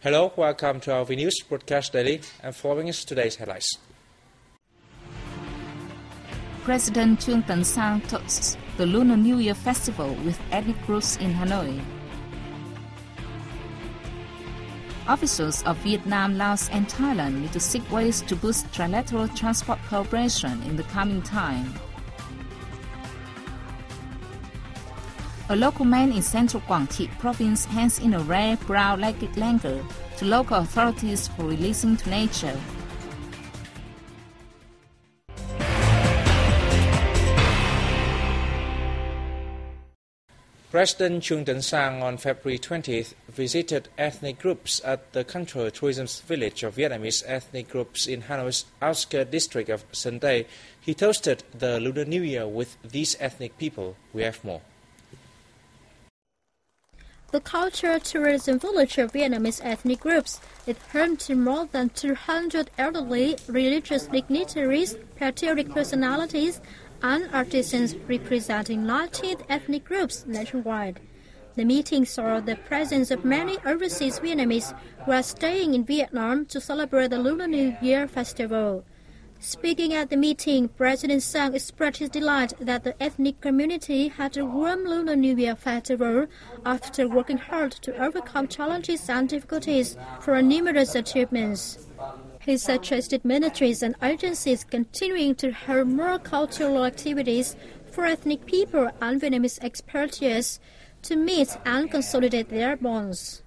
Hello, welcome to our VNews broadcast daily, and following is today's headlines. President Trương Tấn Sang toasts the Lunar New Year festival with ethnic groups in Hanoi. Officials of Vietnam, Laos and Thailand need to seek ways to boost trilateral transport cooperation in the coming time. A local man in central Quảng Trị province hands in a rare brown-legged langur to local authorities for releasing to nature. President Trương Tấn Sang on February 20th visited ethnic groups at the Cultural Tourism Village of Vietnamese ethnic groups in Hanoi's outskirts district of Sơn Tây. He toasted the Lunar New Year with these ethnic people. We have more. The Cultural Tourism Village of Vietnamese ethnic groups is home to more than 200 elderly religious dignitaries, patriotic personalities, and artisans representing 19 ethnic groups nationwide. The meeting saw the presence of many overseas Vietnamese who are staying in Vietnam to celebrate the Lunar New Year festival. Speaking at the meeting, President Sang expressed his delight that the ethnic community had a warm Lunar New Year festival after working hard to overcome challenges and difficulties for numerous achievements. He suggested ministries and agencies continuing to hold more cultural activities for ethnic people and Vietnamese expatriates to meet and consolidate their bonds.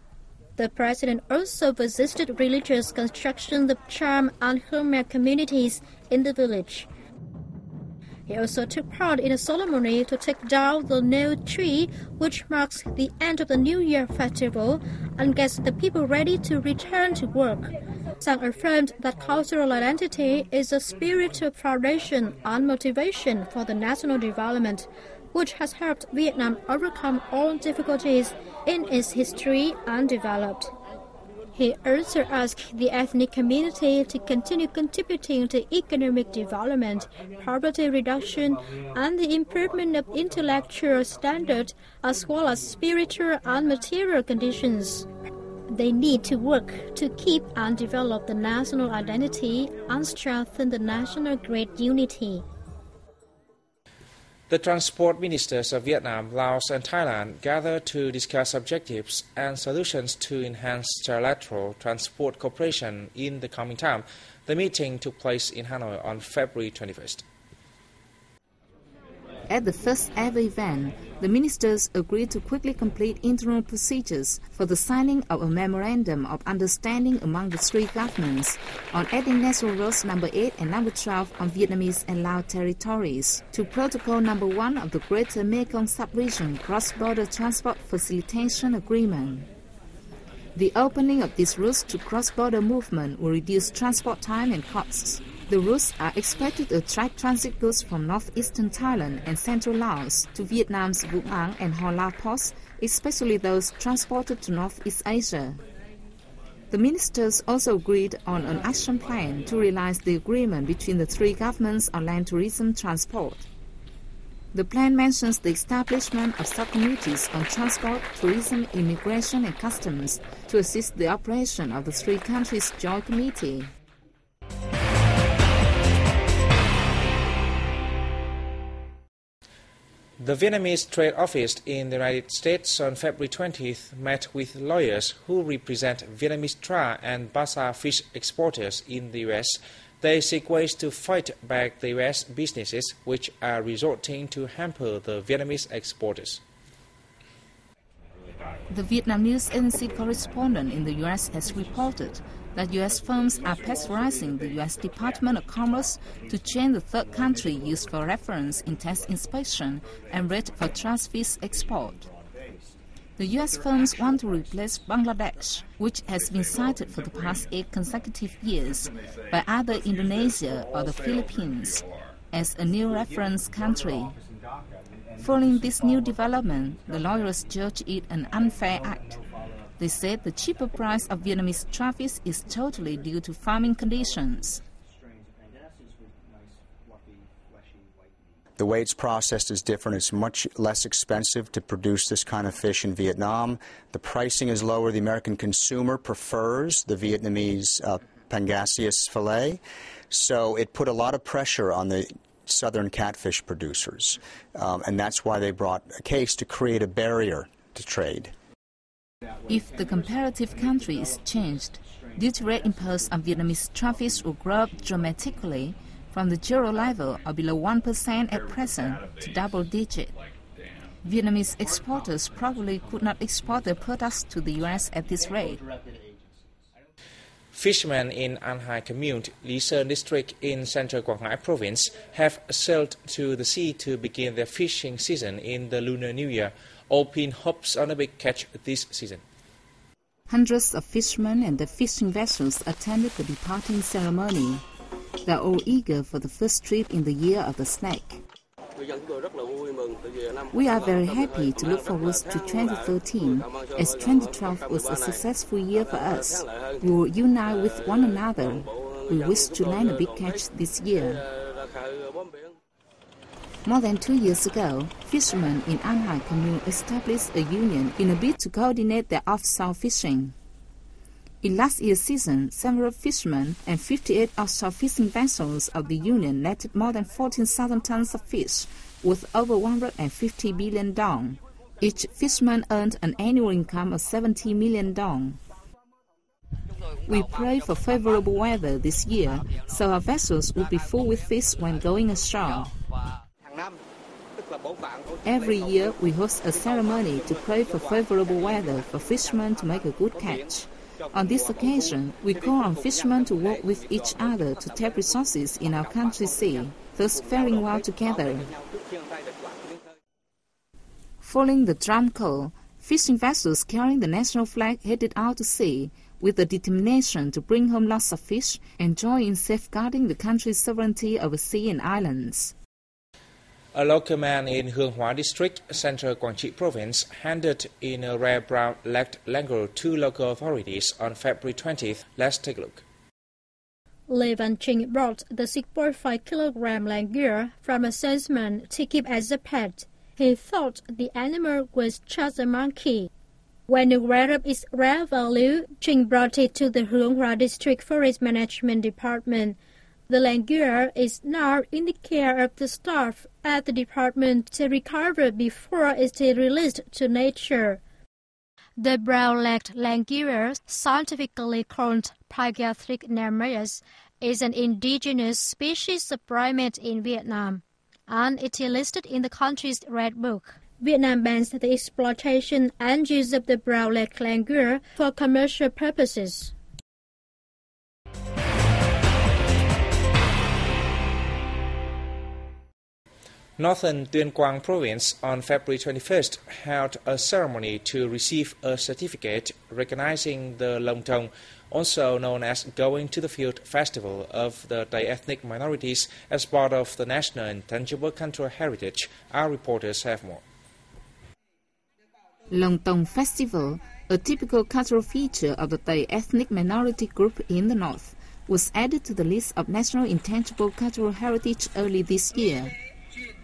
The President also visited religious construction of Cham and Khmer communities in the village. He also took part in a ceremony to take down the new tree, which marks the end of the New Year festival and gets the people ready to return to work. Sang affirmed that cultural identity is a spiritual foundation and motivation for the national development, which has helped Vietnam overcome all difficulties in its history and developed. He also asked the ethnic community to continue contributing to economic development, poverty reduction, and the improvement of intellectual standards, as well as spiritual and material conditions. They need to work to keep and develop the national identity and strengthen the national great unity. The transport ministers of Vietnam, Laos and Thailand gathered to discuss objectives and solutions to enhance trilateral transport cooperation in the coming time. The meeting took place in Hanoi on February 21st. At the first ever event, the ministers agreed to quickly complete internal procedures for the signing of a memorandum of understanding among the three governments on adding National Roads number 8 and number 12 on Vietnamese and Lao territories to Protocol number 1 of the Greater Mekong Sub-region Cross-Border Transport Facilitation Agreement. The opening of these routes to cross-border movement will reduce transport time and costs. The routes are expected to attract transit goods from northeastern Thailand and central Laos to Vietnam's Vũng Áng and Ho La ports, especially those transported to Northeast Asia. The ministers also agreed on an action plan to realize the agreement between the three governments on land tourism transport. The plan mentions the establishment of subcommittees on transport, tourism, immigration and customs to assist the operation of the three countries' joint committee. The Vietnamese Trade Office in the United States on February 20th met with lawyers who represent Vietnamese tra and basa fish exporters in the U.S. They seek ways to fight back the U.S. businesses which are resorting to hamper the Vietnamese exporters. The Vietnam News Agency correspondent in the U.S. has reported that U.S. firms are pressurizing the U.S. Department of Commerce to change the third country used for reference in test inspection and rate for trans-fish export. The U.S. firms want to replace Bangladesh, which has been cited for the past 8 consecutive years by either Indonesia or the Philippines, as a new reference country. Following this new development, the lawyers judge it an unfair act. They said the cheaper price of Vietnamese traffic is totally due to farming conditions. The way it's processed is different. It's much less expensive to produce this kind of fish in Vietnam. The pricing is lower. The American consumer prefers the Vietnamese Pangasius fillet. So it put a lot of pressure on the southern catfish producers. And that's why they brought a case to create a barrier to trade. If the comparative country is changed, duty rate imposed on Vietnamese traffic will grow up dramatically from the zero level of below 1% at present to double digit. Vietnamese exporters probably could not export their products to the U.S. at this rate. Fishermen in An Hai Commune, Lý Sơn district in central Quảng Ngãi province have sailed to the sea to begin their fishing season in the Lunar New Year, all pin hopes on a big catch this season. Hundreds of fishermen and their fishing vessels attended the departing ceremony. They are all eager for the first trip in the year of the snake. We are very happy to look forward to 2013, as 2012 was a successful year for us. We will unite with one another. We wish to land a big catch this year. More than 2 years ago, fishermen in An Hai Commune established a union in a bid to coordinate their offshore fishing. In last year's season, several fishermen and 58 offshore fishing vessels of the union netted more than 14,000 tons of fish, worth over 150 billion dong. Each fisherman earned an annual income of 70 million dong. We pray for favorable weather this year, so our vessels will be full with fish when going ashore. Every year, we host a ceremony to pray for favorable weather for fishermen to make a good catch. On this occasion, we call on fishermen to work with each other to tap resources in our country's sea, thus faring well together. Following the drum call, fishing vessels carrying the national flag headed out to sea with the determination to bring home lots of fish and join in safeguarding the country's sovereignty over sea and islands. A local man in Hương Hóa district, central Quảng Trị province, handed in a rare brown-legged langur to local authorities on February 20th. Let's take a look. Lê Văn Trinh brought the 6.5-kilogram langur from a salesman to keep as a pet. He thought the animal was just a monkey. When aware of its rare value, Trinh brought it to the Hương Hóa district forest management department. The langur is now in the care of the staff at the department to recover before it is released to nature. The brown-legged langur, scientifically called Pygastric nemeus, is an indigenous species of primate in Vietnam, and it is listed in the country's Red Book. Vietnam bans the exploitation and use of the brown-legged langur for commercial purposes. Northern Tuyên Quang province on February 21st held a ceremony to receive a certificate recognizing the Long Tong, also known as Going to the Field Festival of the Thai ethnic minorities, as part of the National Intangible Cultural Heritage. Our reporters have more. Long Tong Festival, a typical cultural feature of the Thai ethnic minority group in the north, was added to the list of National Intangible Cultural Heritage early this year.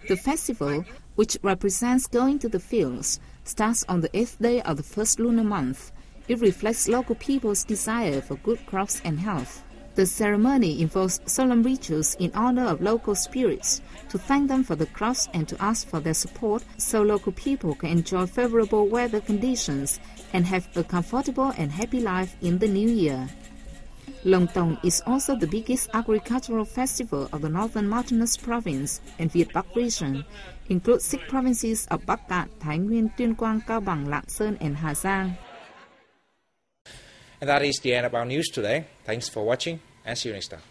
The festival, which represents going to the fields, starts on the 8th day of the first lunar month. It reflects local people's desire for good crops and health. The ceremony involves solemn rituals in honor of local spirits, to thank them for the crops and to ask for their support so local people can enjoy favorable weather conditions and have a comfortable and happy life in the new year. Long Tong is also the biggest agricultural festival of the northern mountainous province and Viet Bắc region, includes 6 provinces of Bắc Cạn, Thái Nguyên, Tuyên Quang, Cao Bằng, Lạng Sơn, and Hà Giang. And that is the end of our news today. Thanks for watching and see you next time.